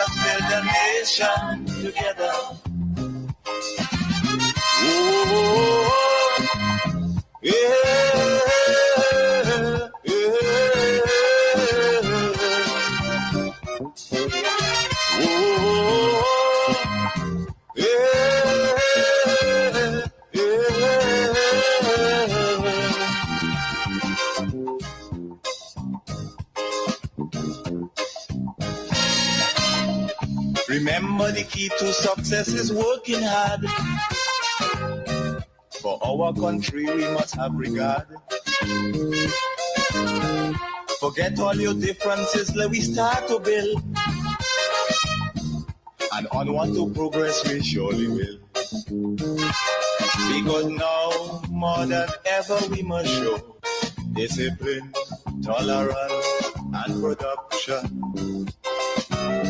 us build a nation together. Oh, yeah, yeah. Oh, yeah, Remember, the key to success is working hard. For our country, we must have regard. Forget all your differences, let we start to build. And onward to progress we surely will. Because now, more than ever, we must show discipline, tolerance, and production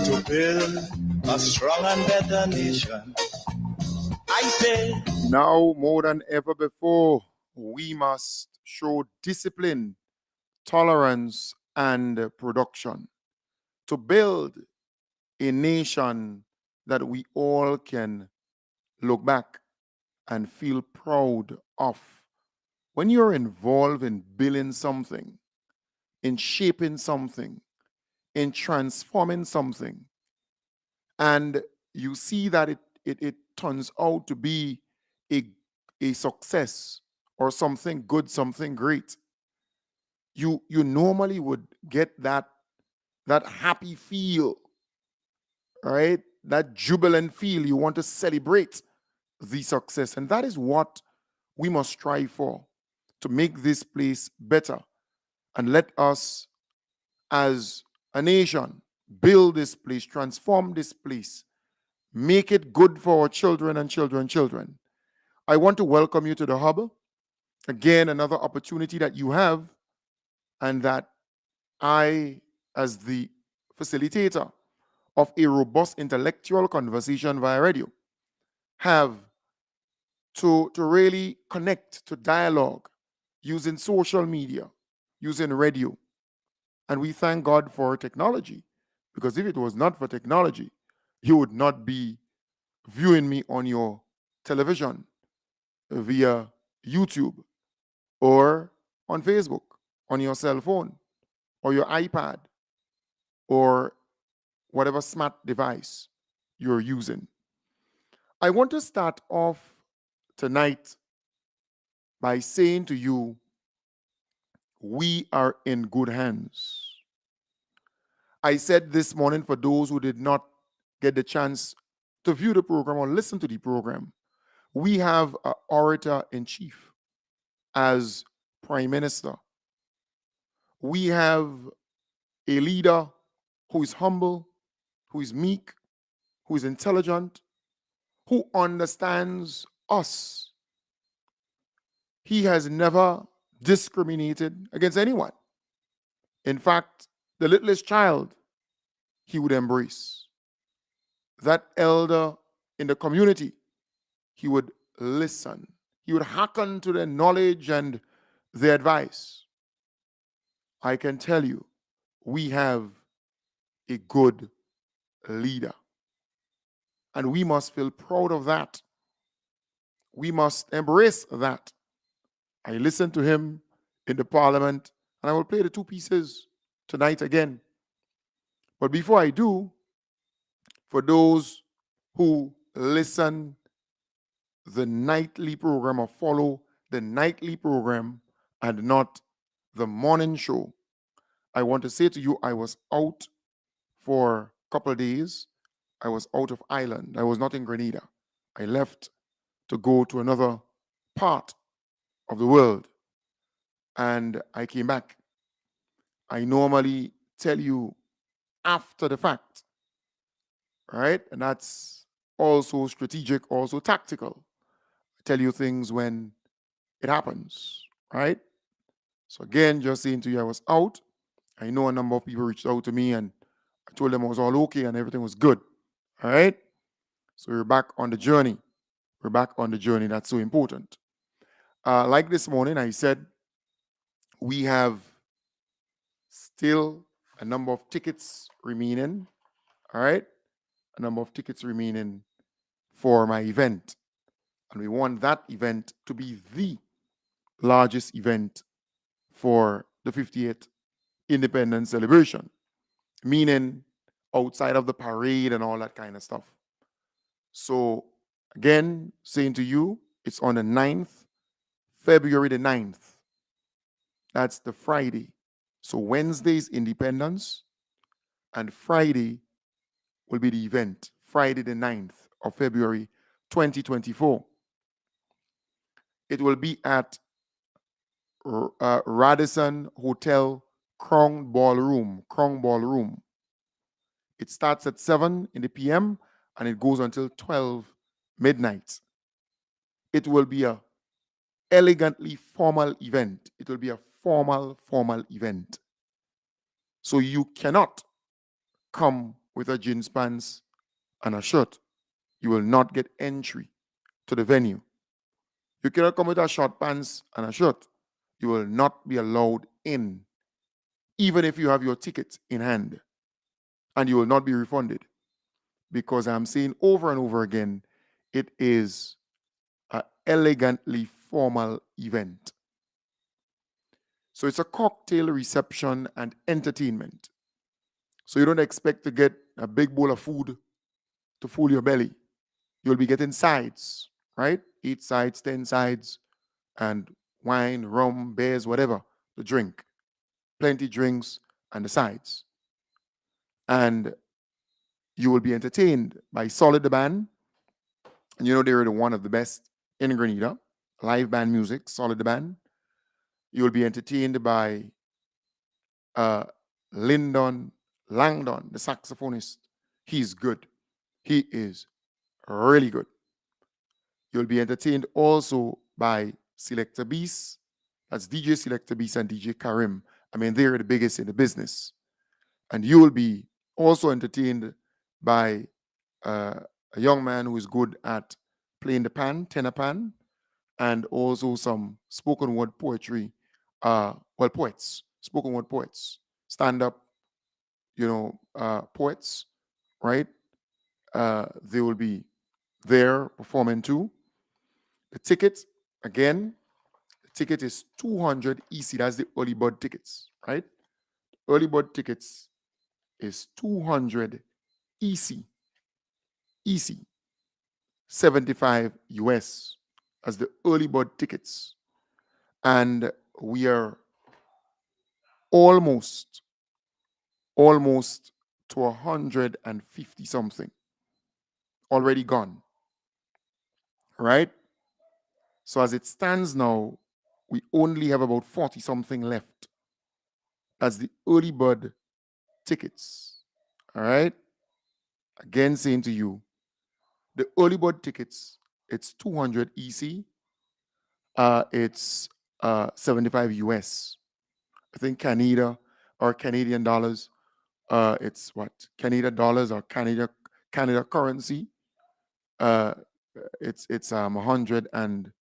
to build a strong and better nation. I say, now more than ever before, we must show discipline, tolerance, and production to build a nation that we all can look back and feel proud of. When you're involved in building something, in shaping something, in transforming something, and you see that it turns out to be a success or something good, something great, you normally would get that happy feel, right? That jubilant feel. You want to celebrate the success. And that is what we must strive for, to make this place better. And let us, as a nation, build this place, transform this place, make it good for our children and children. I want to welcome you to the Hub. Again, another opportunity that you have, and that I, as the facilitator of a robust intellectual conversation via radio, have to really connect, to dialogue using social media, using radio. And we thank God for technology, because if it was not for technology, you would not be viewing me on your television via YouTube or on Facebook, on your cell phone or your iPad or whatever smart device you're using. I want to start off tonight by saying to you, we are in good hands. I said this morning, for those who did not get the chance to view the program or listen to the program, we have an orator in chief as prime minister. We have a leader who is humble, who is meek, who is intelligent, who understands us. He has never discriminated against anyone. In fact, the littlest child he would embrace. That elder in the community, he would listen. He would hearken to their knowledge and their advice. I can tell you, we have a good leader. And we must feel proud of that. We must embrace that. I listened to him in the parliament, and I will play the two pieces tonight again. But before I do, for those who listen the nightly program or follow the nightly program and not the morning show, I want to say to you, I was out for a couple of days. I was out of Ireland. I was not in Grenada. I left to go to another part of the world, and I came back. I normally tell you after the fact, right? And that's also strategic, also tactical. I tell you things when it happens, right? So again, just saying to you, I was out. I know a number of people reached out to me, and I told them I was all okay and everything was good, all right? So we're back on the journey. We're back on the journey. That's so important. Like this morning, I said, we have still a number of tickets remaining, all right? a number of tickets remaining for my event. And we want that event to be the largest event for the 58th Independence celebration, meaning outside of the parade and all that kind of stuff. So, again, saying to you, it's on the 9th, February the 9th. That's the Friday. So, Wednesday's Independence, and Friday will be the event, Friday the 9th of February 2024. It will be at Radisson Hotel Crown Ballroom. It starts at 7 in the PM and it goes until 12 midnight. It will be a elegantly formal event. It will be a formal event. So you cannot come with a jeans pants and a shirt. You will not get entry to the venue. You cannot come with a short pants and a shirt. You will not be allowed in, even if you have your ticket in hand, and you will not be refunded, because I'm saying over and over again, it is an elegantly formal event. So it's a cocktail reception and entertainment. So you don't expect to get a big bowl of food to full your belly. You'll be getting sides, right? 8 sides, 10 sides, and wine, rum, beers, whatever to drink. Plenty drinks and the sides. And you will be entertained by Solid the Band. And you know they're one of the best in Grenada. Live band music, Solid the Band. You will be entertained by Lyndon Langdon, the saxophonist. He's good. He is really good. You'll be entertained also by Selector Beast. That's DJ Selector Beast and DJ Karim. I mean, they're the biggest in the business. And you will be also entertained by a young man who is good at playing the pan, tenor pan, and also some spoken word poetry. Poets, spoken word poets, stand up, poets, right? They will be there performing too. The ticket, again, the ticket is 200 EC. That's the early bird tickets, right? Early bird tickets is 200 EC. EC, 75 US as the early bird tickets. And we are almost to 150 something already gone, right? So as it stands now, we only have about 40 something left. That's the early bird tickets, all right? Again, saying to you, the early bird tickets, it's 200 EC, it's 75 US. I think Canada or Canadian dollars, it's what? Canada dollars or Canada currency. It's 100 and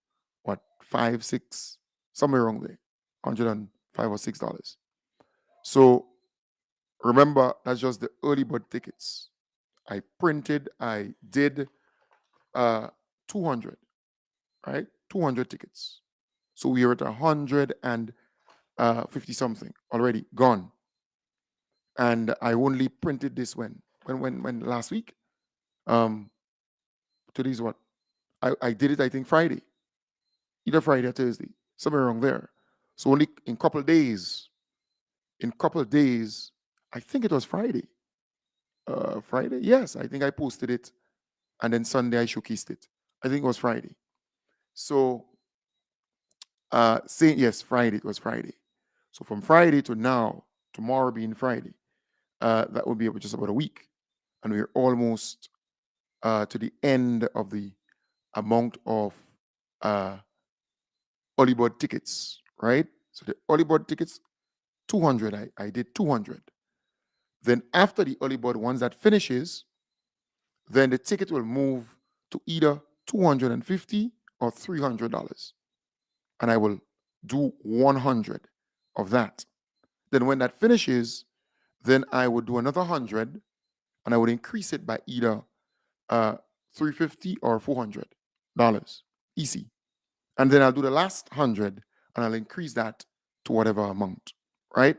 what, 5, 6, somewhere around there, $105 or $6. So remember, that's just the early bird tickets. I did 200, right? 200 tickets. So we are at 150 something already gone. And I only printed this when last week. Today's what? I did it, I think, Friday. Either Friday or Thursday. Somewhere around there. So only in couple days, I think it was Friday. Friday? Yes, I think I posted it. And then Sunday I showcased it. I think it was Friday. So yes, Friday, it was Friday. So from Friday to now, tomorrow being Friday, that will be just about a week. And we're almost to the end of the amount of early bird tickets, right? So the early bird tickets, 200, I did 200. Then after the early bird, once that finishes, then the ticket will move to either $250 or $300. And I will do 100 of that. Then when that finishes, then I would do another 100 and I would increase it by either $350 or $400 easy. And then I'll do the last 100 and I'll increase that to whatever amount, right?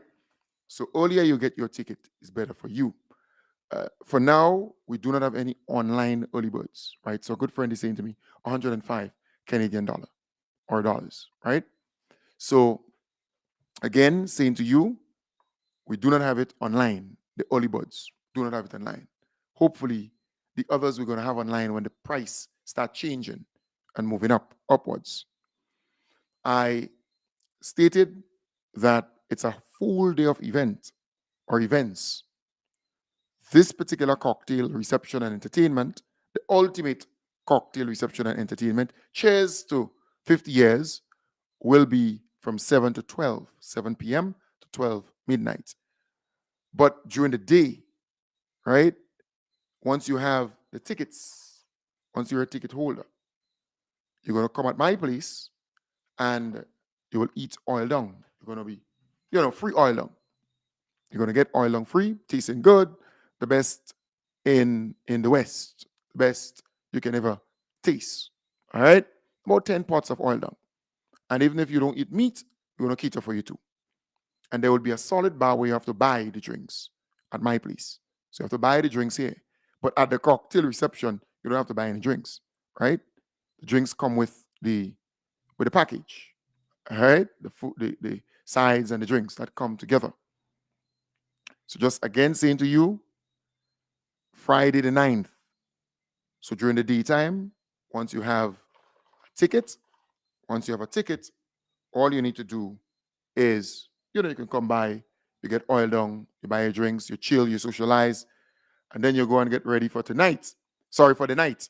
So earlier you get your ticket is better for you. For now, we do not have any online early birds, right? So a good friend is saying to me, 105 Canadian dollar or dollars, right? So again, saying to you, we do not have it online. The early birds do not have it online. Hopefully, the others we're going to have online when the price start changing and moving upwards. I stated that it's a full day of event or events. This particular cocktail reception and entertainment, the ultimate cocktail reception and entertainment, cheers to 50 years, will be from 7 to 12, 7 p.m. to 12 midnight. But during the day, right, once you have the tickets, once you're a ticket holder, you're going to come at my place and you will eat oil down. You're going to be, free oil down. You're going to get oil down free, tasting good, the best in the West, the best you can ever taste. All right? About 10 pots of oil down. And even if you don't eat meat, we're going to cater for you too. And there will be a solid bar where you have to buy the drinks at my place. So you have to buy the drinks here. But at the cocktail reception, you don't have to buy any drinks, right? The drinks come with the package. All right? The food, the sides and the drinks that come together. So just again saying to you, Friday the 9th. So during the daytime, once you have a ticket, all you need to do is, you can come by, you get oil down, you buy your drinks, you chill, you socialize, and then you go and get ready for tonight. Sorry, for the night.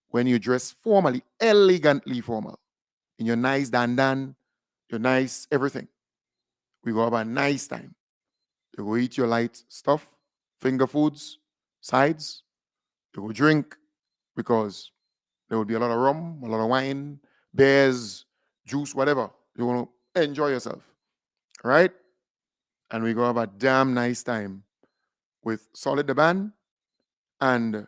When you dress formally, elegantly formal, in your nice dandan, your nice everything. We go have a nice time. You go eat your light stuff, finger foods, sides. You go drink because there will be a lot of rum, a lot of wine, beers, juice, whatever. You want to enjoy yourself, right? And we go have a damn nice time with Solid the band and the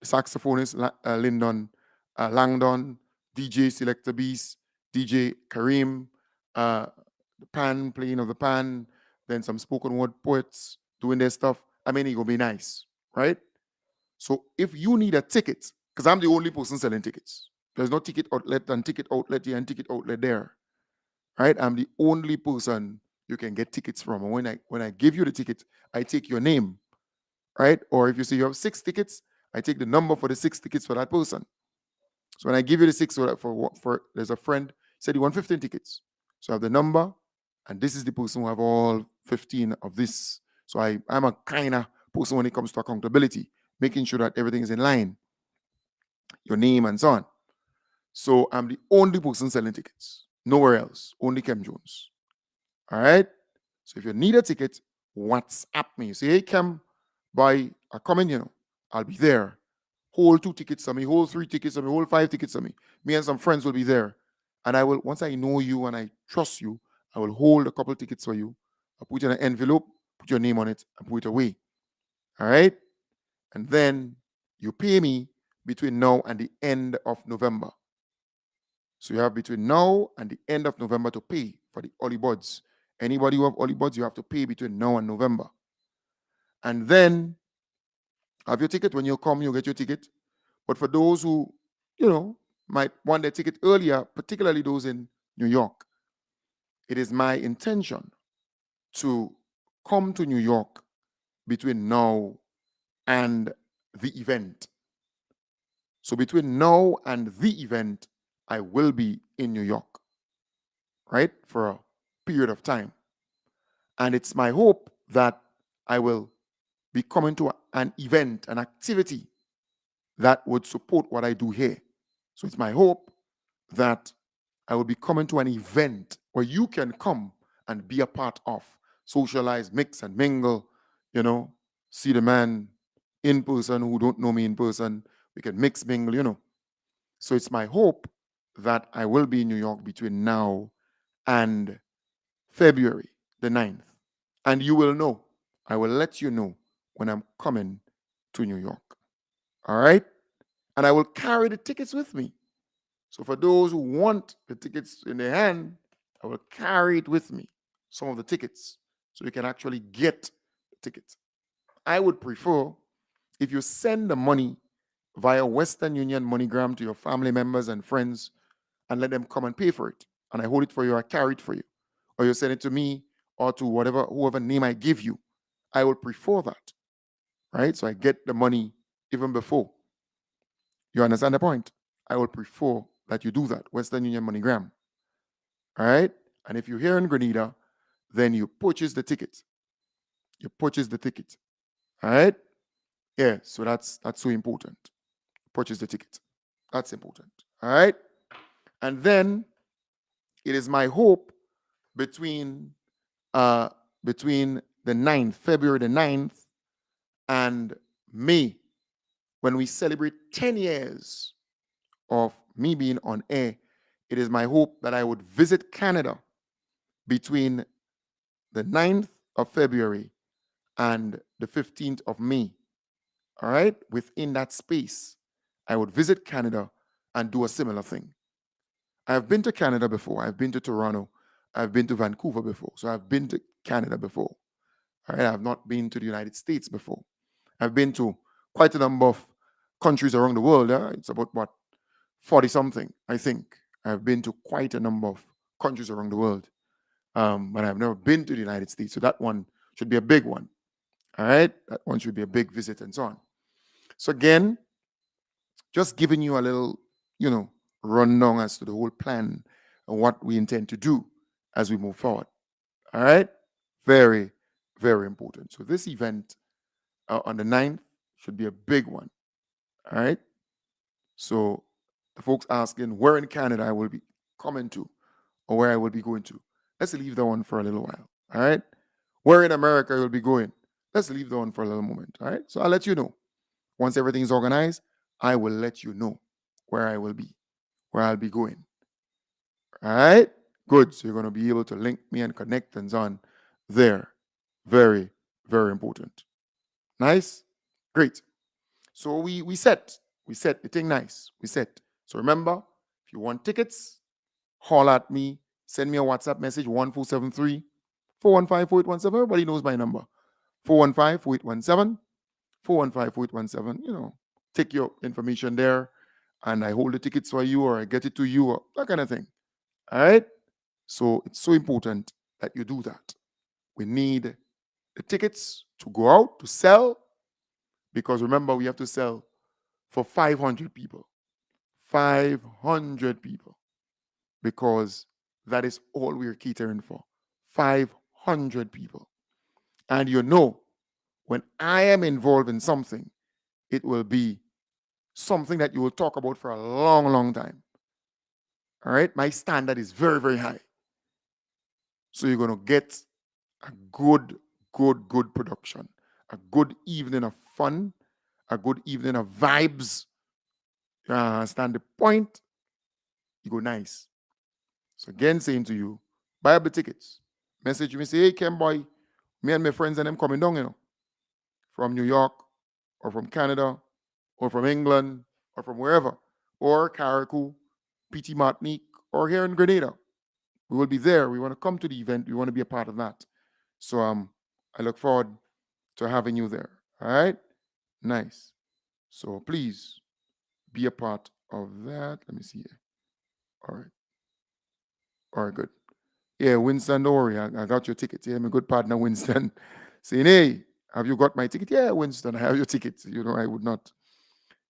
saxophonist Lyndon Langdon, DJ Selector Beast, DJ Kareem, the pan playing of the pan, then some spoken word poets doing their stuff. I mean, it will be nice, right? So if you need a ticket, because I'm the only person selling tickets, there's no ticket outlet and ticket outlet here and ticket outlet there, right? I'm the only person you can get tickets from. And when I give you the ticket, I take your name, right? Or if you say you have 6 tickets, I take the number for the 6 tickets for that person. So when I give you the 6 for there's a friend said he won 15 tickets. So I have the number, and this is the person who have all 15 of this. So I'm a kind of person when it comes to accountability, making sure that everything is in line, your name and so on. So I'm the only person selling tickets. Nowhere else. Only Kem Jones. All right? So if you need a ticket, WhatsApp me. Say, hey, Kem, boy, I come in, I'll be there. Hold 2 tickets on me, hold 3 tickets on me, hold 5 tickets on me. Me and some friends will be there. And I will, once I know you and I trust you, I will hold a couple tickets for you. I'll put it in an envelope, put your name on it, and put it away. All right? And then you pay me between now and the end of November. So you have between now and the end of November to pay for the early birds. Anybody who have early birds, you have to pay between now and November. And then have your ticket. When you come, you get your ticket. But for those who, might want their ticket earlier, particularly those in New York, it is my intention to come to New York between now and the event. So between now and the event, I will be in New York, right, for a period of time. And it's my hope that I will be coming to an event, an activity that would support what I do here. So it's my hope that I will be coming to an event where you can come and be a part of, socialize, mix and mingle, see the man in person who don't know me in person. We can mix, mingle, So it's my hope that I will be in New York between now and February the 9th. And you will know. I will let you know when I'm coming to New York. All right? And I will carry the tickets with me. So for those who want the tickets in their hand, I will carry it with me, some of the tickets, so you can actually get the tickets. I would prefer if you send the money via Western Union MoneyGram to your family members and friends and let them come and pay for it. And I hold it for you, I carry it for you. Or you send it to me or to whoever name I give you. I will prefer that. Right? So I get the money even before. You understand the point? I will prefer that you do that. Western Union MoneyGram. All right? And if you're here in Grenada, then you purchase the ticket. You purchase the ticket. All right? Yeah, so that's so important. Purchase the ticket. That's important. All right? And then it is my hope between the 9th, February the 9th, and May, when we celebrate 10 years of me being on air, it is my hope that I would visit Canada between the 9th of February and the 15th of May. All right? Within that space, I would visit Canada and do a similar thing. I've been to Canada before. I've been to Toronto. I've been to Vancouver before. So I've been to Canada before. All right? I've not been to the United States before. I've been to quite a number of countries around the world. It's about, 40 something, I think. I've been to quite a number of countries around the world. But I've never been to the United States. So that one should be a big one. All right? That one should be a big visit and so on. So again, just giving you a little, rundown as to the whole plan and what we intend to do as we move forward. All right? Very, very important. So this event on the 9th should be a big one. All right? So the folks asking where in Canada I will be coming to or where I will be going to. Let's leave that one for a little while. All right? Where in America I will be going. Let's leave that one for a little moment. All right? So I'll let you know. Once everything is organized, I will let you know where I will be, where I'll be going. All right? Good. So you're going to be able to link me and connect and so on there. Very, very important. Nice? Great. So we set the thing nice. We set. So remember, if you want tickets, call at me, send me a WhatsApp message, 1473 415 4817. Everybody knows my number. 415 4817. 415 4817. Take your information there and I hold the tickets for you or I get it to you or that kind of thing. All right? So it's so important that you do that. We need the tickets to go out, to sell, because remember, we have to sell for 500 people. 500 people. Because that is all we're catering for. 500 people. And when I am involved in something, it will be something that you will talk about for a long, long time. All right? My standard is very, very high. So you're going to get a good production, a good evening of fun, a good evening of vibes. You understand the point? You go nice. So again, saying to you, buy up the tickets. Message me, say, hey, Ken boy, me and my friends and them coming down, from New York or from Canada or from England or from wherever, or Carriacou, PT Martinique, or here in Grenada. We will be there. We want to come to the event. We want to be a part of that. So I look forward to having you there. All right? Nice. So please be a part of that. Let me see here. All right. All right, good. Yeah, Winston, don't worry. I got your ticket. Yeah, my good partner, Winston, saying, hey, have you got my ticket? Yeah, Winston, I have your ticket. I would not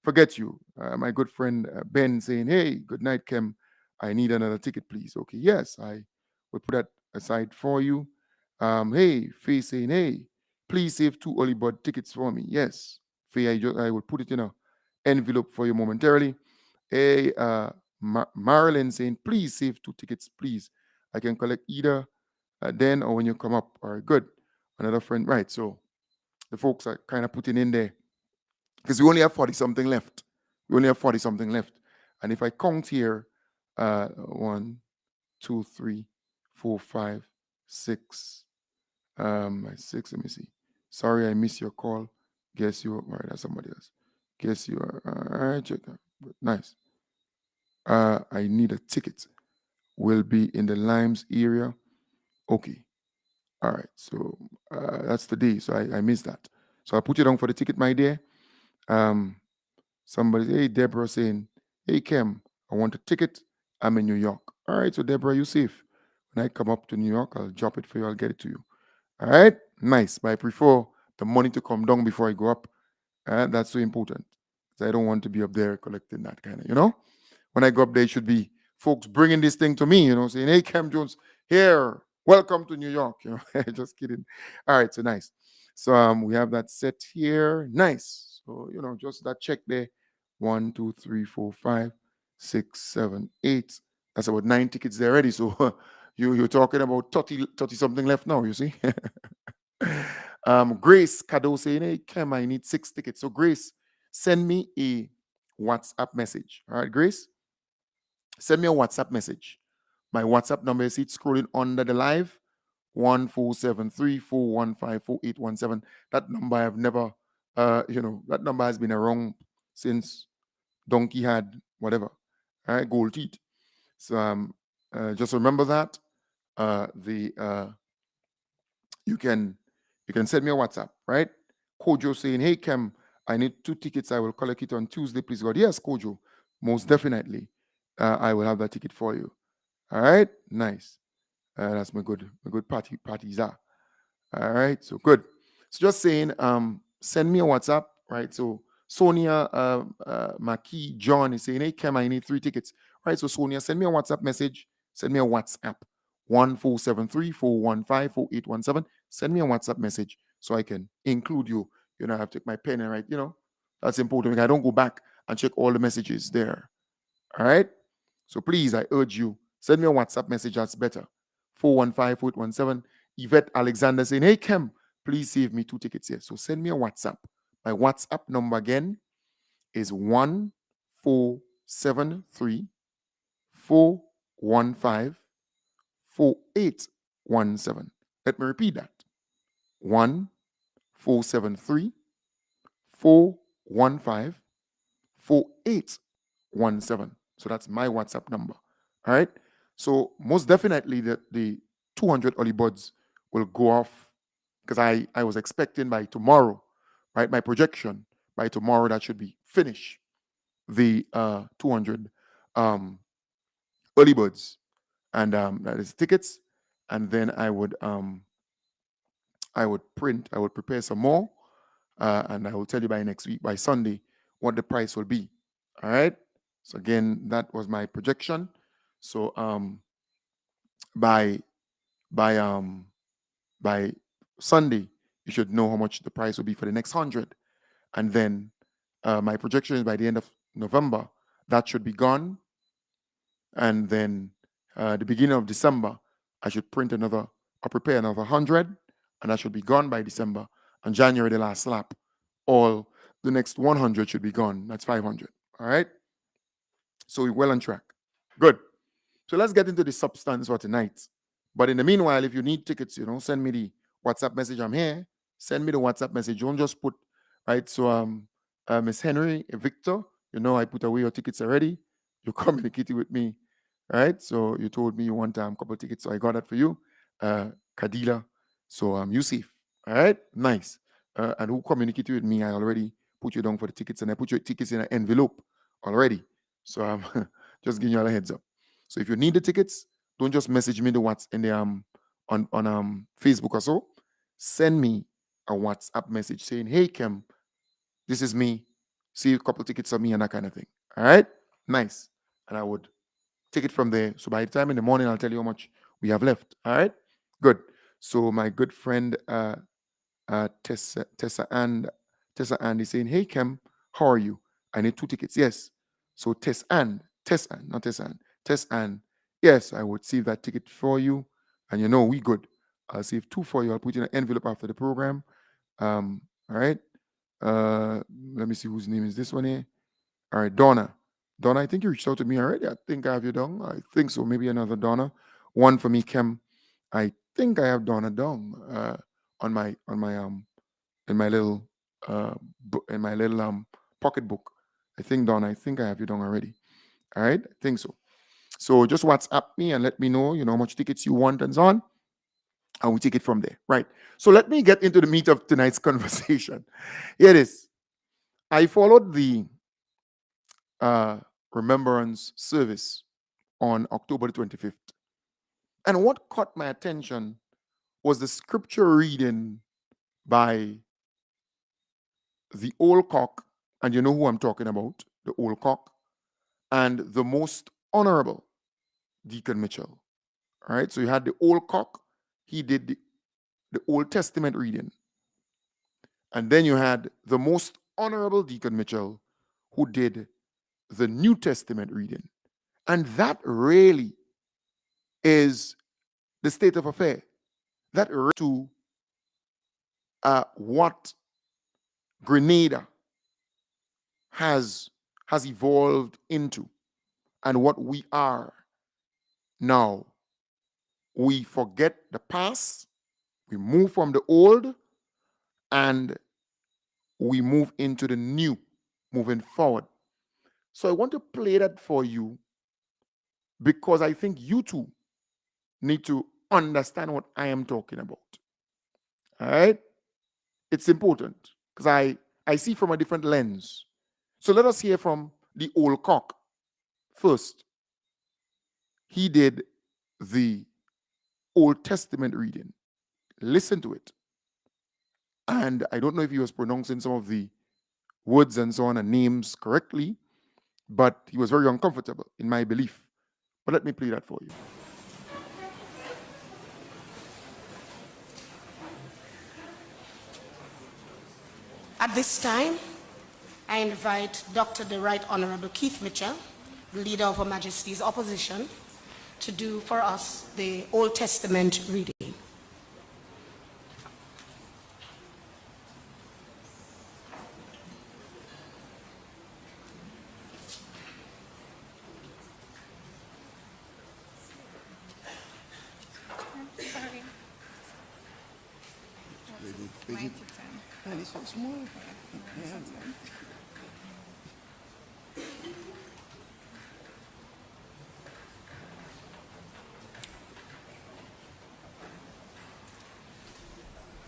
forget you. My good friend, Ben, saying, hey, good night, Kem. I need another ticket, please. Okay, yes, I will put that aside for you. Hey, Faye saying, hey, please save 2 early bird tickets for me. Yes, Faye, I will put it in an envelope for you momentarily. Hey, Marilyn saying, please save 2 tickets, please. I can collect either then or when you come up. All right, good. Another friend, right? So the folks are kind of putting in there because we only have 40 something left. We only have 40 something left. And if I count here, 1, 2, 3, 4, 5, 6. 6, let me see. Sorry, I missed your call. Guess you are. All right, that's somebody else. Guess you are. All right, check that. Good. Nice. I need a ticket. Will be in the Limes area. Okay. All right. So that's the day. So I missed that. So I'll put you down for the ticket, my dear. Um, Somebody, hey, Deborah saying, hey, Kem, I want a ticket. I'm in New York. All right. So, Deborah, you safe. When I come up to New York, I'll drop it for you. I'll get it to you. All right. Nice. But I prefer the money to come down before I go up. That's so important. 'Cause I don't want to be up there collecting that kind of. When I go up there, it should be folks bringing this thing to me, saying, hey, Cam Jones, here, welcome to New York. Just kidding. All right, so nice. So we have that set here. Nice. So, just that check there. 1, 2, 3, 4, 5, 6, 7, 8. That's about 9 tickets there already. So you're talking about 30 something left now, you see? Grace Kado saying, hey, Cam, I need 6 tickets. So, Grace, send me a WhatsApp message. All right, Grace? Send me a WhatsApp message. My WhatsApp number is scrolling under the live 1473-415-4817. That number I've never, that number has been around since Donkey had whatever, all right, gold teeth. So just remember that. You can send me a WhatsApp, right? Kojo saying, hey, Kem, I need 2 tickets. I will collect it on Tuesday, please God. Yes, Kojo, most definitely. I will have that ticket for you. All right, nice. That's my good parties are. All right, so good. So just saying, send me a WhatsApp, right? So Sonia Maki John is saying, hey, Kem, I need 3 tickets. Right, so Sonia, send me a WhatsApp message. Send me a WhatsApp. 1473-415-4817. Send me a WhatsApp message so I can include you. I have to take my pen and write, that's important. Because I don't go back and check all the messages there. All right? So please, I urge you, send me a WhatsApp message. That's better. 415-4817. Yvette Alexander saying, hey, Kem, please save me 2 tickets here. So send me a WhatsApp. My WhatsApp number again is 1473 415 4817. Let me repeat that. 1473 415 4817. So that's my WhatsApp number. All right. So most definitely the 200 early buds will go off because I was expecting by tomorrow, right? My projection by tomorrow that should be finished. The 200 early birds, and that is tickets, and then I would prepare some more, and I will tell you by next week, by Sunday, what the price will be. All right. So again, that was my projection. So by Sunday, you should know how much the price will be for the next 100, and then my projection is by the end of November that should be gone, and then the beginning of December I should prepare another 100, and that should be gone by December. And January, the last slap, all the next 100 should be gone. That's 500. All right. So we're well on track. Good. So let's get into the substance for tonight. But in the meanwhile, if you need tickets, send me the WhatsApp message. I'm here. Send me the WhatsApp message. Don't just put, right? So Miss Henry, Victor, I put away your tickets already. You communicated with me, right? So you told me you want a couple tickets, so I got that for you. Kadila. So you safe. All right? Nice. And who communicated with me, I already put you down for the tickets, and I put your tickets in an envelope already. So I'm just giving you all a heads up. So if you need the tickets, don't just message me the what's in the on Facebook or so. Send me a WhatsApp message saying, hey, Kem, this is me. See a couple tickets of me and that kind of thing. All right? Nice. And I would take it from there. So by the time in the morning, I'll tell you how much we have left. All right? Good. So my good friend Tessa Ann is saying, hey, Kem, how are you? I need 2 tickets. Yes. So Tess Ann, not Tess Ann. Tess Ann, yes, I would save that ticket for you. And we good. I'll save 2 for you. I'll put in an envelope after the program. All right. Let me see whose name is this one here. All right, Donna. Donna, I think you reached out to me already. I think I have you down. I think so. Maybe another Donna. One for me, Kem. I think I have Donna down on my in my little in my little pocketbook. I think, Don, I think I have you down already. All right, I think so. So just WhatsApp me and let me know, how much tickets you want and so on, and we take it from there. Right. So let me get into the meat of tonight's conversation. Here it is. I followed the uh, remembrance service on October the 25th. And what caught my attention was the scripture reading by the old cock, and you know who I'm talking about, the old cock, and the most honorable Deacon Mitchell. All right, so you had the old cock, he did the Old Testament reading. And then you had the most honorable Deacon Mitchell, who did the New Testament reading. And that really is the state of affair. That to what Grenada has evolved into and what we are now. We forget the past, we move from the old, and we move into the new, moving forward. So I want to play that for you because I think you too need to understand what I am talking about. All right? It's important because I see from a different lens. So let us hear from the old cock first. He did the Old Testament reading. Listen to it. And I don't know if he was pronouncing some of the words and so on and names correctly, but he was very uncomfortable in my belief. But let me play that for you. At this time, I invite Dr. the Right Honorable Keith Mitchell, the leader of Her Majesty's opposition, to do for us the Old Testament reading.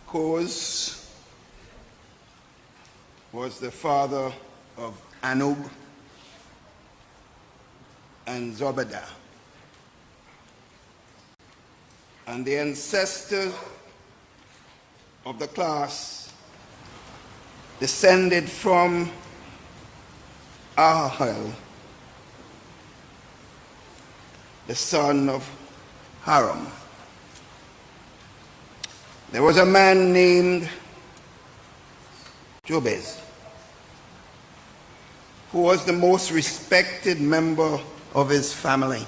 Koz was the father of Anub and Zobadiah. And the ancestor of the class descended from Ahel, the son of Haram. There was a man named Jabez, who was the most respected member of his family.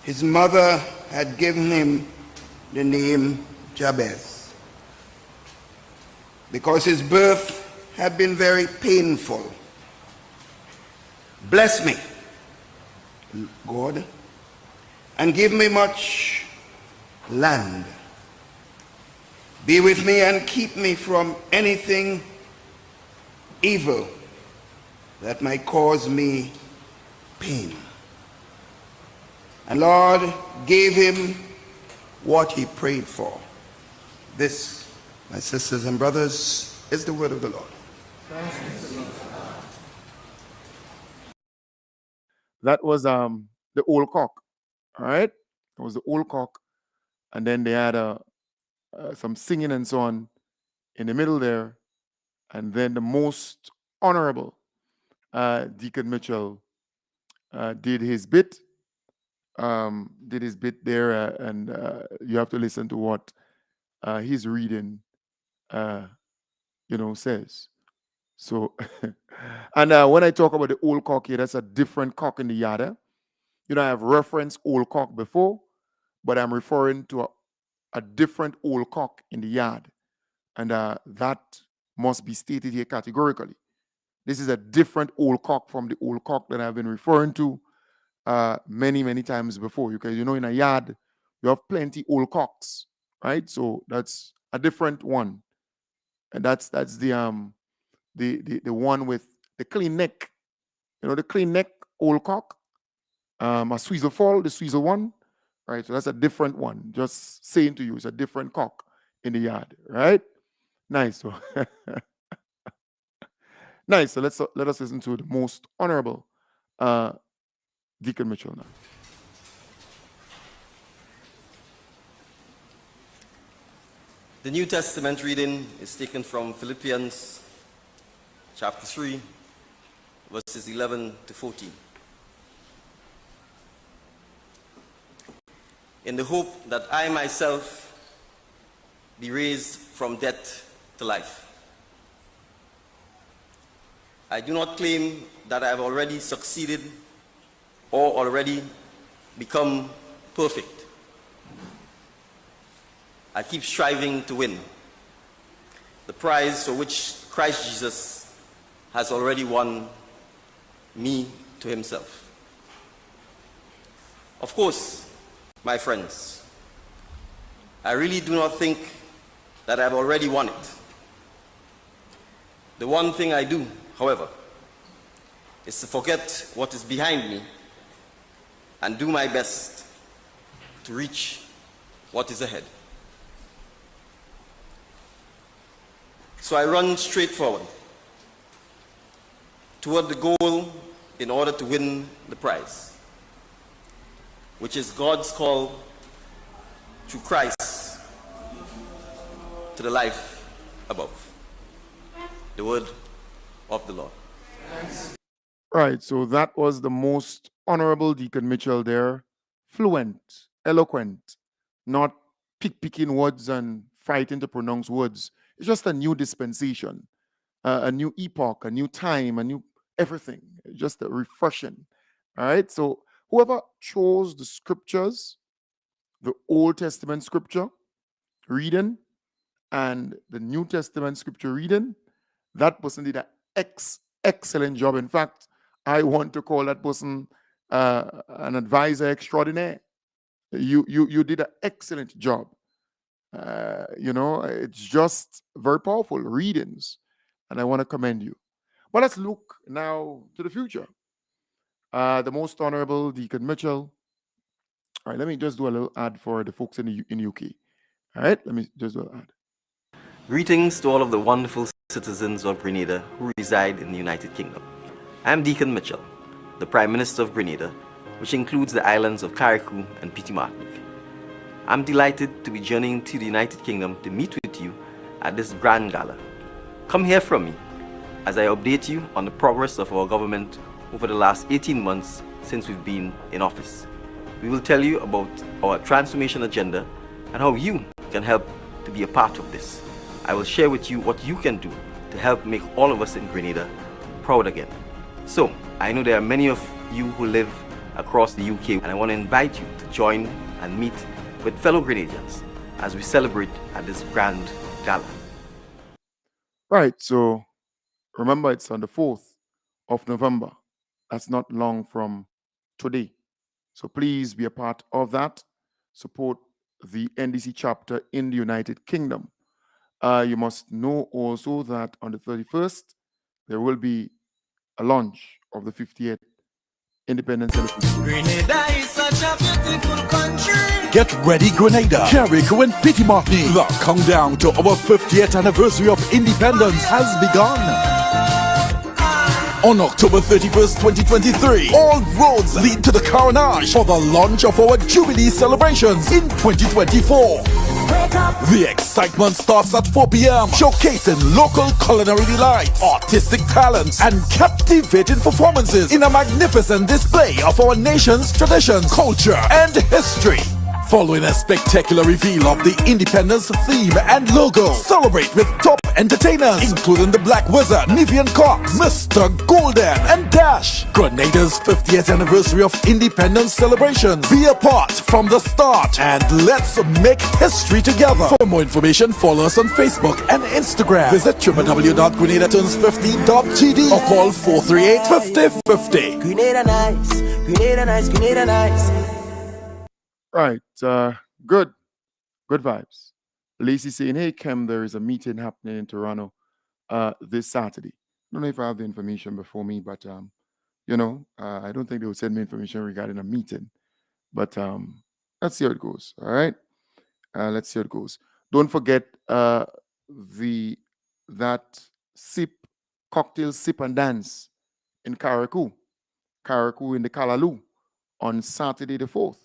His mother had given him the name Jabez because his birth had been very painful. Bless me, God, and give me much land. Be with me and keep me from anything evil that might cause me pain. And Lord gave him what he prayed for. This, my sisters and brothers, is the word of the Lord. That was the old cock. All right? It was the old cock. And then they had some singing and so on in the middle there. And then the most honorable Deacon Mitchell did his bit. Did his bit there, and you have to listen to what his reading, says. So, and when I talk about the old cock here, that's a different cock in the yard. I have referenced old cock before, but I'm referring to a different old cock in the yard. And that must be stated here categorically. This is a different old cock from the old cock that I've been referring to many, many times before. Because, in a yard, you have plenty old cocks, right? So that's a different one. and that's the one with the clean neck. You know, the clean neck old cock. A swizzle fall, the swizzle one, right? So that's a different one. Just saying to you, it's a different cock in the yard, right? Nice. So nice. So let us listen to the most honorable Deacon Mitchell now. The New Testament reading is taken from Philippians chapter 3, verses 11 to 14. In the hope that I myself be raised from death to life. I do not claim that I have already succeeded or already become perfect. I keep striving to win the prize for which Christ Jesus has already won me to himself. Of course, my friends, I really do not think that I've already won it. The one thing I do, however, is to forget what is behind me and do my best to reach what is ahead. So I run straight forward toward the goal in order to win the prize, which is God's call through Christ to the life above. The word of the Lord. Right, so that was the most honorable Deacon Mitchell there. Fluent, eloquent, not picking words and fighting to pronounce words. It's just a new dispensation, a new epoch, a new time, a new everything. Just a refreshing. All right, so whoever chose the scriptures, the Old Testament scripture reading and the New Testament scripture reading, that person did an excellent job. In fact, I want to call that person an advisor extraordinaire. You did an excellent job. You know, it's just very powerful readings, and I want to commend you. But let's look now to the future. The most honorable Deacon Mitchell. All right, let me just do a little ad for the folks in the UK. All right, let me just do an ad. Greetings to all of the wonderful citizens of Grenada who reside in the United Kingdom. I am Deacon Mitchell, the Prime Minister of Grenada, which includes the islands of Carriacou and Petite Martinique. I'm delighted to be journeying to the United Kingdom to meet with you at this grand gala. Come hear from me as I update you on the progress of our government over the last 18 months since we've been in office. We will tell you about our transformation agenda and how you can help to be a part of this. I will share with you what you can do to help make all of us in Grenada proud again. So, I know there are many of you who live across the UK, and I want to invite you to join and meet with fellow Grenadians as we celebrate at this grand gala. Right, so remember it's on the 4th of November. That's not long from today. So please be a part of that. Support the NDC chapter in the United Kingdom. You must know also that on the 31st, there will be a launch of the 50th Independence Celebration. Grenada is such a beautiful country. Get ready, Grenada, Carriacou and Petite Martinique. The countdown to our 50th anniversary of independence has begun. On October 31st, 2023, all roads lead to the Carnage for the launch of our Jubilee celebrations in 2024. The excitement starts at 4 p.m., showcasing local culinary delights, artistic talents, and captivating performances in a magnificent display of our nation's traditions, culture, and history. Following a spectacular reveal of the Independence theme and logo, celebrate with top entertainers including the Black Wizard, Nivian Cox, Mr. Golden, and Dash. Grenada's 50th anniversary of independence celebrations. Be a part from the start and let's make history together. For more information, follow us on Facebook and Instagram. Visit www.grenadaturns50.gd or call 438-5050. Grenada nice, Grenada nice, Grenada nice. Right, good vibes. Lacey saying, hey, Kem, there is a meeting happening in Toronto this Saturday. I don't know if I have the information before me, but, I don't think they will send me information regarding a meeting. But let's see how it goes. All right. Let's see how it goes. Don't forget that cocktail sip and dance in Carriacou in the Callaloo on Saturday the 4th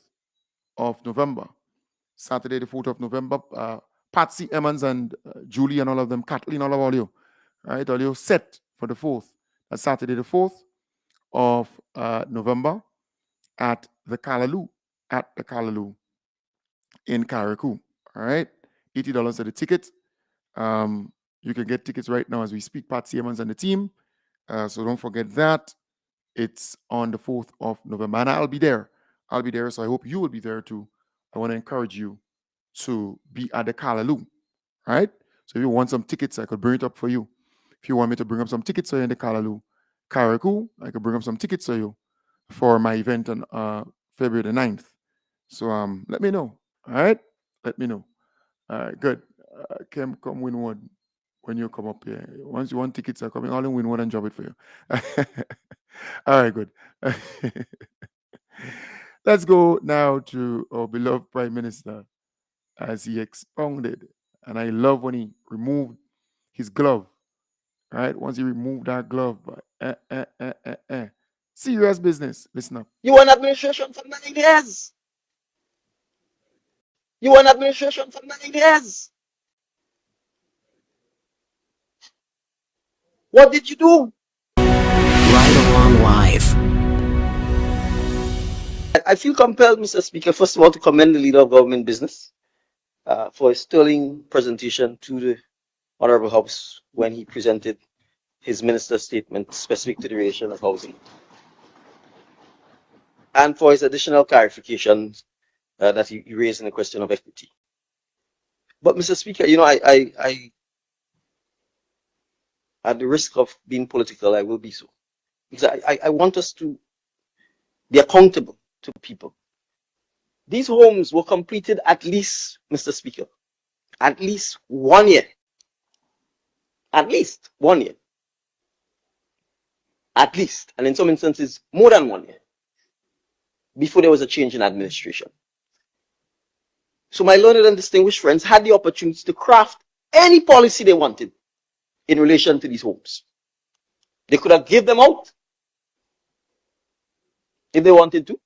of November. Saturday the 4th of November. Patsy Emmons and Julie and all of them, Kathleen, all you. All right, all you set for the 4th. That's Saturday the 4th of November at the Callaloo in Carriacou. All right, $80 at the ticket. You can get tickets right now as we speak. Patsy Emmons and the team. So don't forget that. It's on the 4th of November. And I'll be there. So I hope you will be there too. I want to encourage you to be at the Callaloo. Right? So if you want some tickets, I could bring it up for you. If you want me to bring up some tickets for you in the Callaloo, Carriacou, I could bring up some tickets for you for my event on February the 9th. So let me know. All right? Let me know. All right, good. Come win one when you come up here. Once you want tickets are coming, I'll win one and drop it for you. All right, good. Let's go now to our beloved Prime Minister as he expounded. And I love when he removed his glove. Right? Once he removed that glove, serious business. Listen up. You want administration for 9 years. You want administration for 9 years. What did you do? Right along live. I feel compelled, Mr. Speaker, first of all, to commend the Leader of Government Business for a sterling presentation to the Honorable House when he presented his minister's statement specific to the relation of housing, and for his additional clarification that he raised in the question of equity. But, Mr. Speaker, I at the risk of being political, I will be so, because I want us to be accountable to people. These homes were completed at least, Mr. Speaker, at least 1 year. At least 1 year. At least, and in some instances, more than 1 year, before there was a change in administration. So my learned and distinguished friends had the opportunity to craft any policy they wanted in relation to these homes. They could have given them out if they wanted to.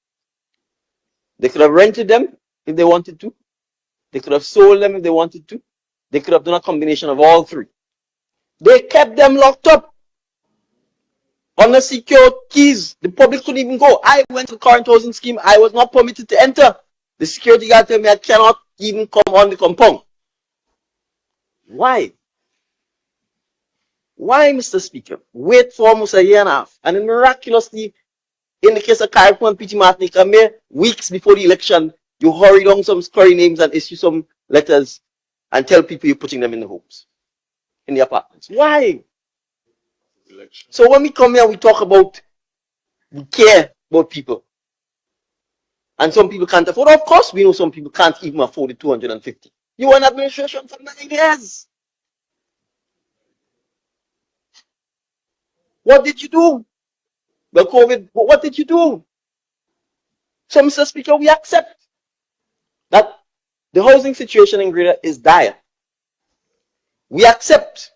They could have rented them if they wanted to. They could have sold them if they wanted to. They could have done a combination of all three. They kept them locked up on the secured keys. The public couldn't even go. I went to the current housing scheme. I was not permitted to enter. The security guard told me I cannot even come on the compound. Why? Why, Mr. Speaker? Wait for almost a year and a half. And then miraculously, in the case of Carriacou and Petit Martinique, mere weeks before the election, you hurry down some scurry names and issue some letters and tell people you're putting them in the homes, in the apartments. Why? So when we come here, we talk about, we care about people. And some people can't afford. Of course, we know some people can't even afford the 250. You want administration for 9 years. What did you do? Well, COVID, what did you do? So, Mr. Speaker, we accept that the housing situation in Grenada is dire. We accept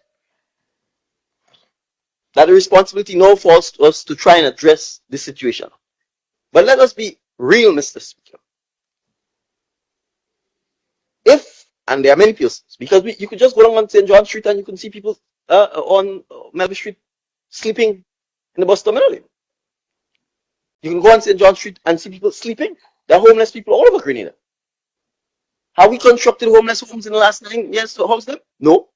that the responsibility now falls to us to try and address this situation. But let us be real, Mr. Speaker. If, and there are many persons, because you could just go along on St. John Street and you can see people on Melville Street sleeping in the bus terminal. You can go on St. John Street and see people sleeping. There are homeless people all over Grenada. Have we constructed homeless homes in the last 9 years to house them? No.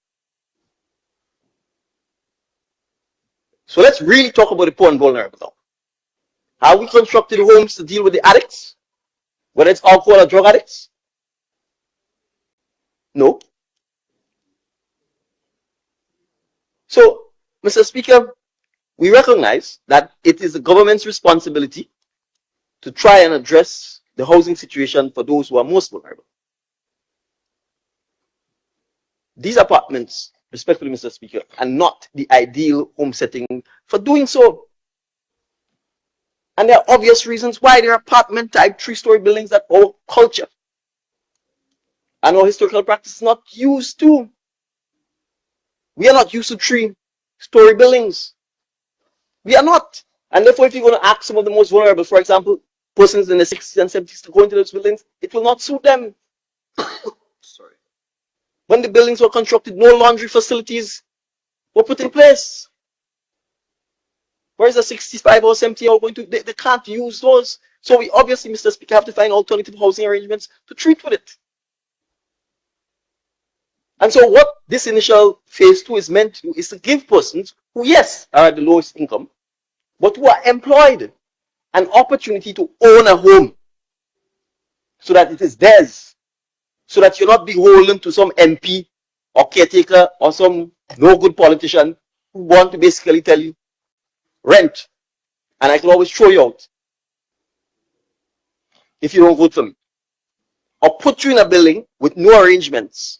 So let's really talk about the poor and vulnerable now. Have we constructed homes to deal with the addicts? Whether it's alcohol or drug addicts? No. So, Mr. Speaker, we recognize that it is the government's responsibility to try and address the housing situation for those who are most vulnerable. these apartments, respectfully, Mr. Speaker, are not the ideal home setting for doing so. And there are obvious reasons why. There are apartment type 3-story buildings that our culture and our historical practice is not used to. We are not used to 3-story buildings. We are not. And therefore, if you're going to ask some of the most vulnerable, for example, persons in the 60s and 70s to go into those buildings, it will not suit them. Sorry. When the buildings were constructed, no laundry facilities were put in place. Whereas the 65 or 70 are going to, they can't use those. So we obviously, Mr. Speaker, have to find alternative housing arrangements to treat with it. And so what this initial phase 2 is meant to do is to give persons who, yes, are at the lowest income, but who are employed, an opportunity to own a home so that it is theirs, so that you're not beholden to some MP or caretaker or some no-good politician who want to basically tell you, rent, and I can always throw you out if you don't vote for me, or put you in a building with no arrangements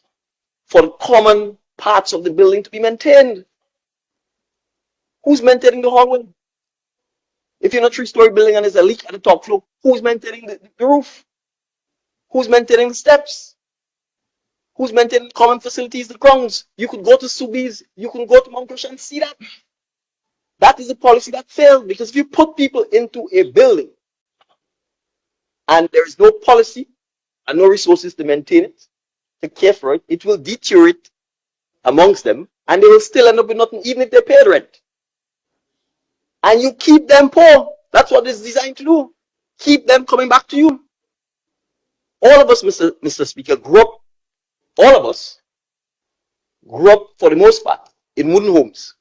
for the common parts of the building to be maintained. Who's maintaining the hallway? If you're in a 3-story building and there's a leak at the top floor, who's maintaining the roof? Who's maintaining the steps? Who's maintaining common facilities, the grounds? You could go to Subies, you can go to Mount Croce and see that. That is a policy that failed, because if you put people into a building and there is no policy and no resources to maintain it, to care for it, it will deteriorate amongst them and they will still end up with nothing, even if they paid rent. And you keep them poor. That's what it's designed to do. Keep them coming back to you. All of us, Mr. Speaker, grew up, all of us grew up for the most part in wooden homes.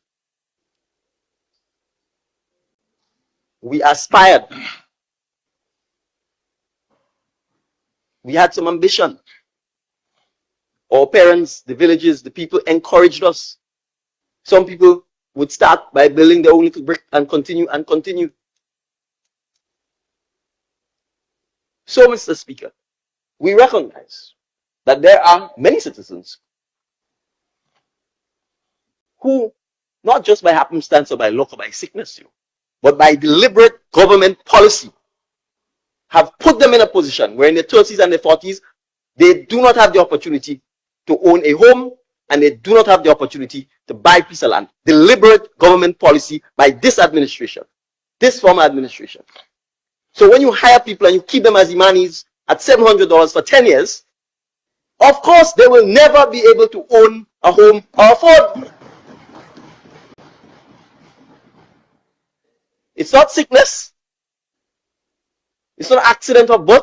We aspired. We had some ambition. Our parents, the villages, the people encouraged us. Some people would start by building their own little brick and continue and continue. So, Mr. Speaker, we recognize that there are many citizens who, not just by happenstance or by luck or by sickness, but by deliberate government policy, have put them in a position where in their 30s and their 40s, they do not have the opportunity to own a home and they do not have the opportunity to buy a piece of land. Deliberate government policy by this administration, this former administration. So when you hire people and you keep them as imanis at $700 for 10 years, of course they will never be able to own a home or afford. It's not sickness. It's not accident of birth.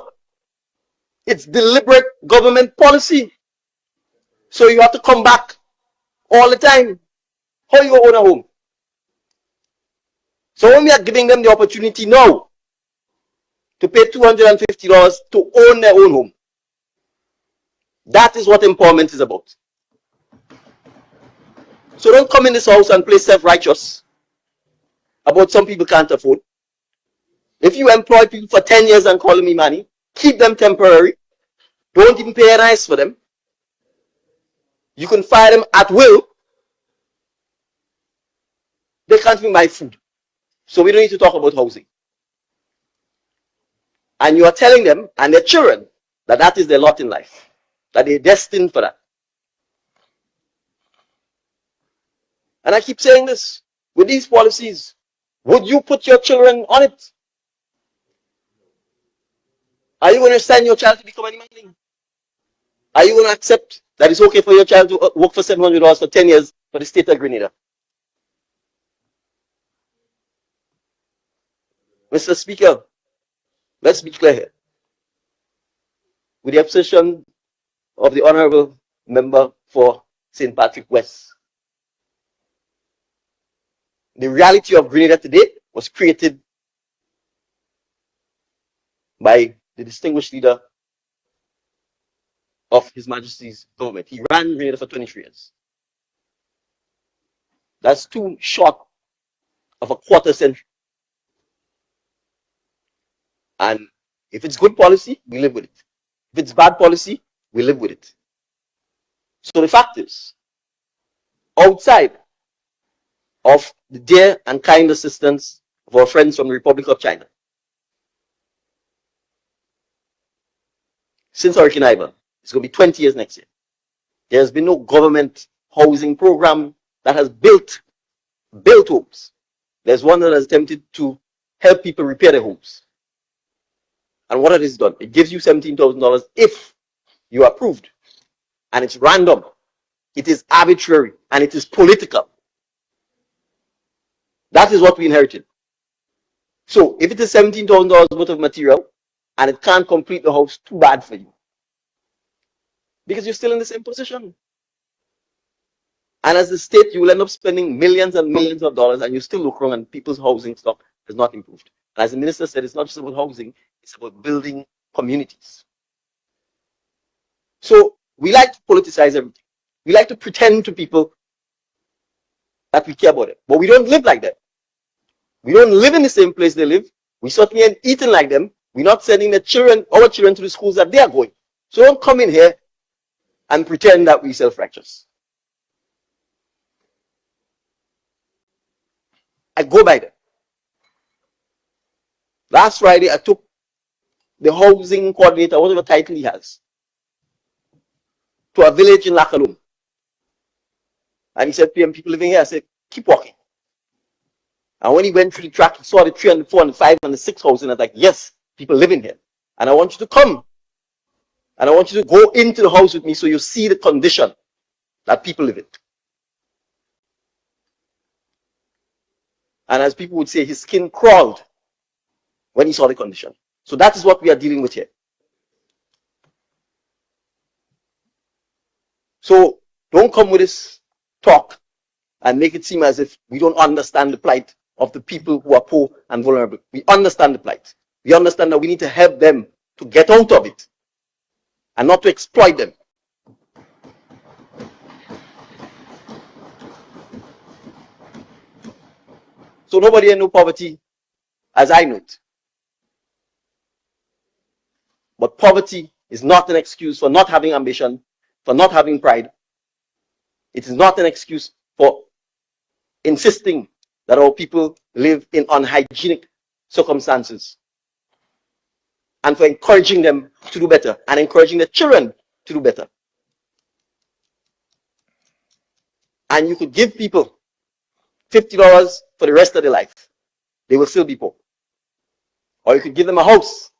It's deliberate government policy. So you have to come back all the time. How you own a home? So when we are giving them the opportunity now to pay $250 to own their own home, that is what empowerment is about. So don't come in this house and play self-righteous about some people can't afford. If you employ people for 10 years and call them money, keep them temporary. Don't even pay a nice for them. You can fire them at will. They can't even buy food. So we don't need to talk about housing. And you are telling them and their children that that is their lot in life, that they're destined for that. And I keep saying this, with these policies, would you put your children on it? Are you going to send your child to become an imam? Are you going to accept that it's okay for your child to work for $700 for 10 years for the state of Grenada? Mr. Speaker, let's be clear here. With the abstention of the Honorable Member for St. Patrick West, the reality of Grenada today was created by the distinguished leader of His Majesty's government. He ran Grenada for 23 years. That's too short of a quarter century. And if it's good policy, we live with it. If it's bad policy, we live with it. So the fact is, outside of the dear and kind assistance of our friends from the Republic of China, since Hurricane Ivan, it's going to be 20 years next year, there has been no government housing program that has built homes. There's one that has attempted to help people repair their homes. And what it has done, it gives you $17,000 if you are approved. And it's random. It is arbitrary and it is political. That is what we inherited. So if it is $17,000 worth of material and it can't complete the house, too bad for you. Because you're still in the same position. And as the state, you will end up spending millions and millions of dollars and you still look wrong and people's housing stock has not improved. And as the minister said, it's not just about housing, it's about building communities. So we like to politicize everything. We like to pretend to people that we care about it. But we don't live like that. We don't live in the same place they live. We certainly ain't eating like them. We're not sending our children to the schools that they are going. So don't come in here and pretend that we're self-righteous. I go by that. Last Friday, I took the housing coordinator, whatever title he has, to a village in Lakalum. And he said, PM, people living here. I said, keep walking. And when he went through the track, he saw the 3 and the 4 and the 5 and the 6 house. And I was like, yes, people living here. And I want you to come. And I want you to go into the house with me so you see the condition that people live in. And as people would say, his skin crawled when he saw the condition. So that is what we are dealing with here. So don't come with this talk and make it seem as if we don't understand the plight of the people who are poor and vulnerable. We understand the plight. We understand that we need to help them to get out of it and not to exploit them. So nobody knows poverty as I know it. But poverty is not an excuse for not having ambition, for not having pride. It is not an excuse for insisting that our people live in unhygienic circumstances, and for encouraging them to do better and encouraging their children to do better. And you could give people $50 for the rest of their life. They will still be poor. Or you could give them a house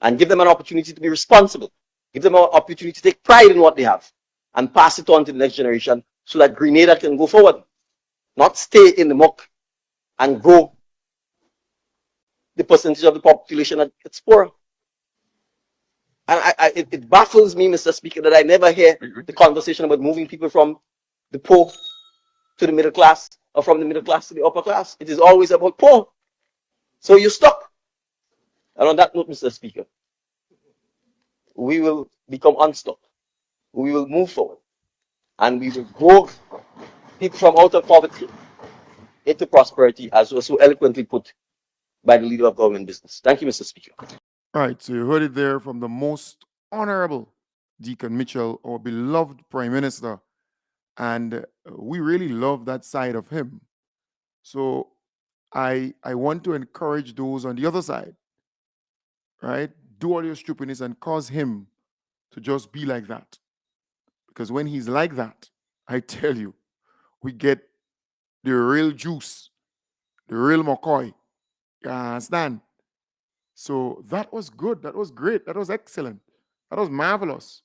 and give them an opportunity to be responsible. Give them an opportunity to take pride in what they have and pass it on to the next generation so that Grenada can go forward, not stay in the muck and grow the percentage of the population that gets poorer. And it baffles me, Mr. Speaker, that I never hear the conversation about moving people from the poor to the middle class or from the middle class to the upper class. It is always about poor. So you're stuck. And on that note, Mr. Speaker, we will become unstuck. We will move forward. And we will grow people from out of poverty into prosperity, as was so eloquently put by the leader of government business. Thank you, Mr. Speaker. All right, so you heard it there from the most honorable Deacon Mitchell, our beloved Prime Minister. And we really love that side of him. So I want to encourage those on the other side, right? Do all your stupidness and cause him to just be like that. Because when he's like that, I tell you, we get the real juice, the real McCoy. You understand? So that was good. That was great. That was excellent. That was marvelous.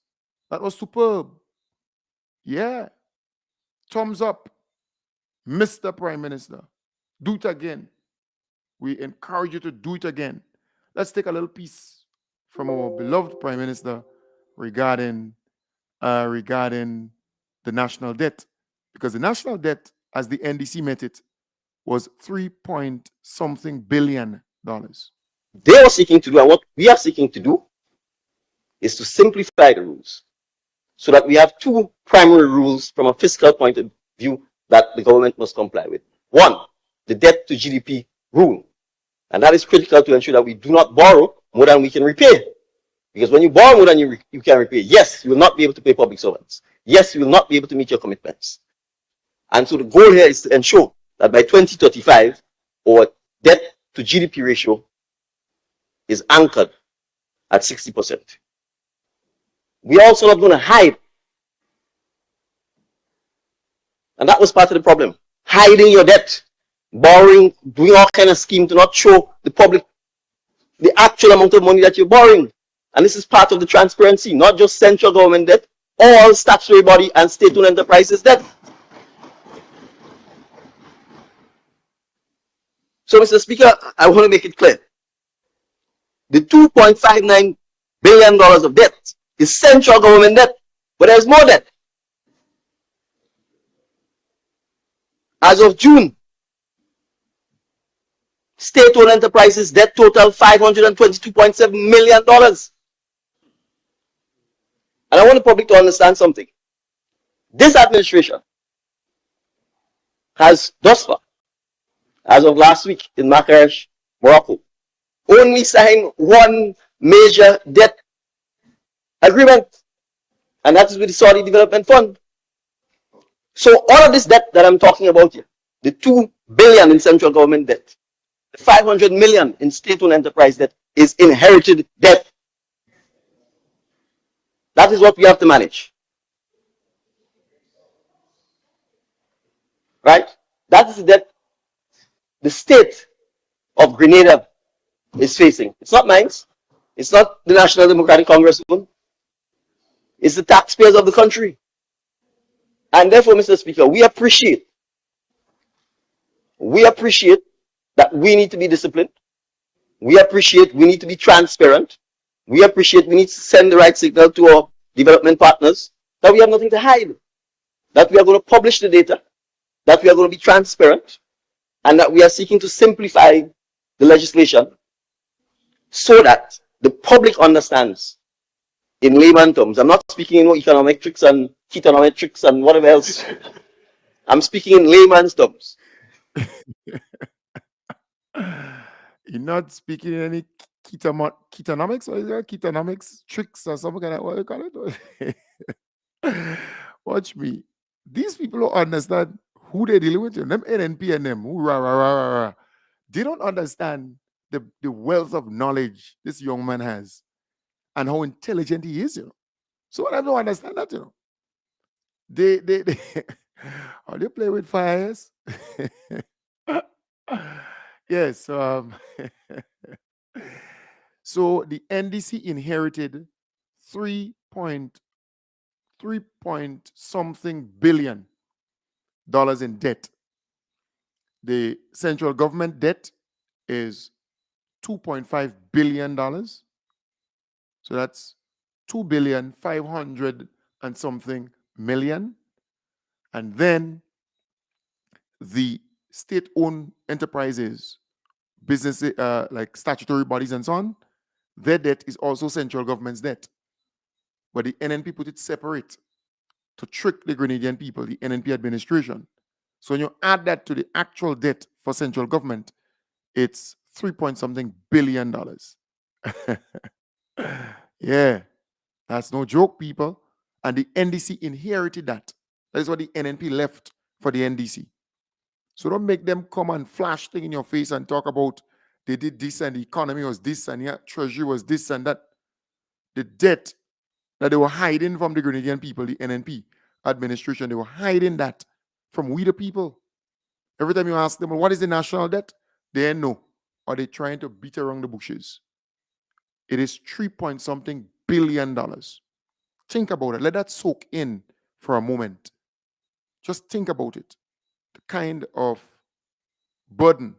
That was superb. Yeah. Thumbs up. Mr. Prime Minister. Do it again. We encourage you to do it again. Let's take a little piece from our beloved Prime Minister regarding the national debt. Because the national debt, as the NDC met it, was $3-something billion. They are seeking to do, and what we are seeking to do, is to simplify the rules so that we have two primary rules from a fiscal point of view that the government must comply with. One, the debt to GDP rule. And that is critical to ensure that we do not borrow more than we can repay. Because when you borrow more than you can repay, yes, you will not be able to pay public servants. yes, you will not be able to meet your commitments. And so the goal here is to ensure that by 2035, our debt to GDP ratio is anchored at 60%. We are also not going to hide. And that was part of the problem. Hiding your debt, borrowing, doing all kind of scheme to not show the public the actual amount of money that you're borrowing. And this is part of the transparency, not just central government debt, all statutory body and state-owned enterprises debt. So, Mr. Speaker, I want to make it clear. The $2.59 billion of debt is central government debt, but there's more debt. As of June, state-owned enterprises debt total $522.7 million. And I want the public to understand something. This administration has thus far, as of last week in Marrakech, Morocco, only signed one major debt agreement, and that is with the Saudi Development Fund. So all of this debt that I'm talking about here, the $2 billion in central government debt, the $500 million in state-owned enterprise debt, is inherited debt. That is what we have to manage. Right? That is the debt the state of Grenada is facing. It's not mine. It's not the National Democratic Congress one. It's the taxpayers of the country. And therefore, Mr. Speaker, we appreciate that we need to be disciplined. We appreciate we need to be transparent. We appreciate we need to send the right signal to our development partners that we have nothing to hide, that we are going to publish the data, that we are going to be transparent, and that we are seeking to simplify the legislation so that the public understands in layman terms. I'm not speaking in economic tricks and ketonometrics and whatever else. I'm speaking in layman's terms. You're not speaking in any ketonomics, or is there ketonomics tricks or something like that? What do you call it? Watch me. These people don't understand who they're dealing with. Them NNP and them. They don't understand the wealth of knowledge this young man has and how intelligent he is, So I don't understand that, They oh, they play with fires. Yes. So the NDC inherited 3 point something billion dollars in debt. The central government debt is $2.5 billion. So that's 2,500,000,000 and something million. And then the state-owned enterprises, businesses like statutory bodies and so on, their debt is also central government's debt. But the NNP put it separate to trick the Grenadian people, the NNP administration. So when you add that to the actual debt for central government, it's 3 point something billion dollars. Yeah, that's no joke, people. And the NDC inherited that. That is what the NNP left for the NDC. So don't make them come and flash thing in your face and talk about they did this and the economy was this and yeah, treasury was this and that. The debt that they were hiding from the Grenadian people, the NNP administration, they were hiding that from we the people. Every time you ask them, well, what is the national debt? They know. Or they're trying to beat around the bushes. It is 3 point something billion dollars. Think about it. Let that soak in for a moment. Just think about it. The kind of burden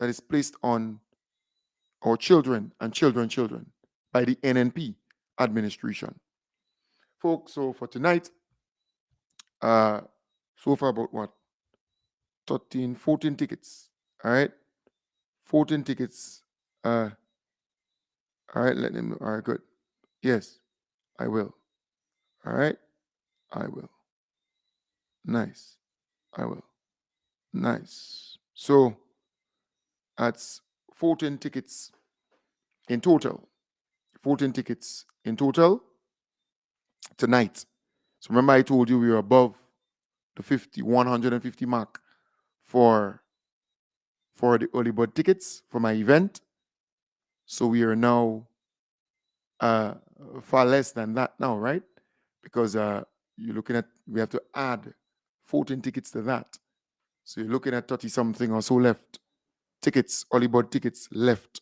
that is placed on our children and children by the NNP administration. Folks, so for tonight, so far about what? 14 tickets. All right. 14 tickets. All right, let him know. All right, good. Yes, I will. All right, I will. Nice. I will. Nice. So that's 14 tickets in total. 14 tickets in total tonight. So remember I told you we were above the 150 mark for the early bird tickets for my event. So we are now far less than that now, right? Because you're looking at, we have to add 14 tickets to that. So you're looking at 30 something or so left. Tickets, early bird tickets left.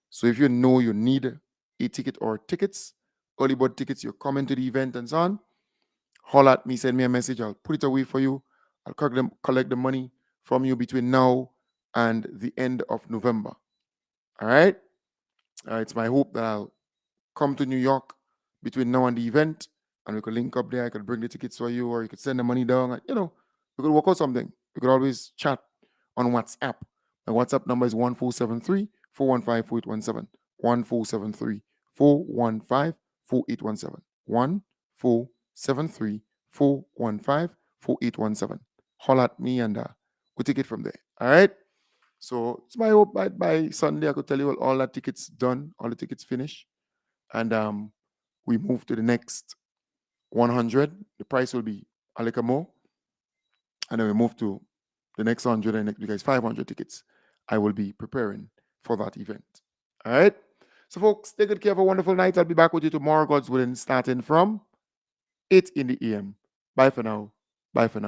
So if you know you need a ticket or tickets, early bird tickets, you're coming to the event and so on, holler at me, send me a message, I'll put it away for you. I'll collect the money from you between now and the end of November. All right? It's my hope that I'll come to New York between now and the event, and we could link up there. I could bring the tickets for you, or you could send the money down. And, we could work out something. We could always chat on WhatsApp. My WhatsApp number is 1473-415-4817. 1473-415-4817. 1473-415-4817. Holler at me and we'll take it from there. All right? So it's my hope by Sunday I could tell you all the tickets done, all the tickets finished. And we move to the next 100. The price will be a little more. And then we move to the next 100 and next, because 500 tickets I will be preparing for that event. All right? So folks, take good care. Have a wonderful night. I'll be back with you tomorrow, God's willing, starting from 8 in the AM. Bye for now. Bye for now.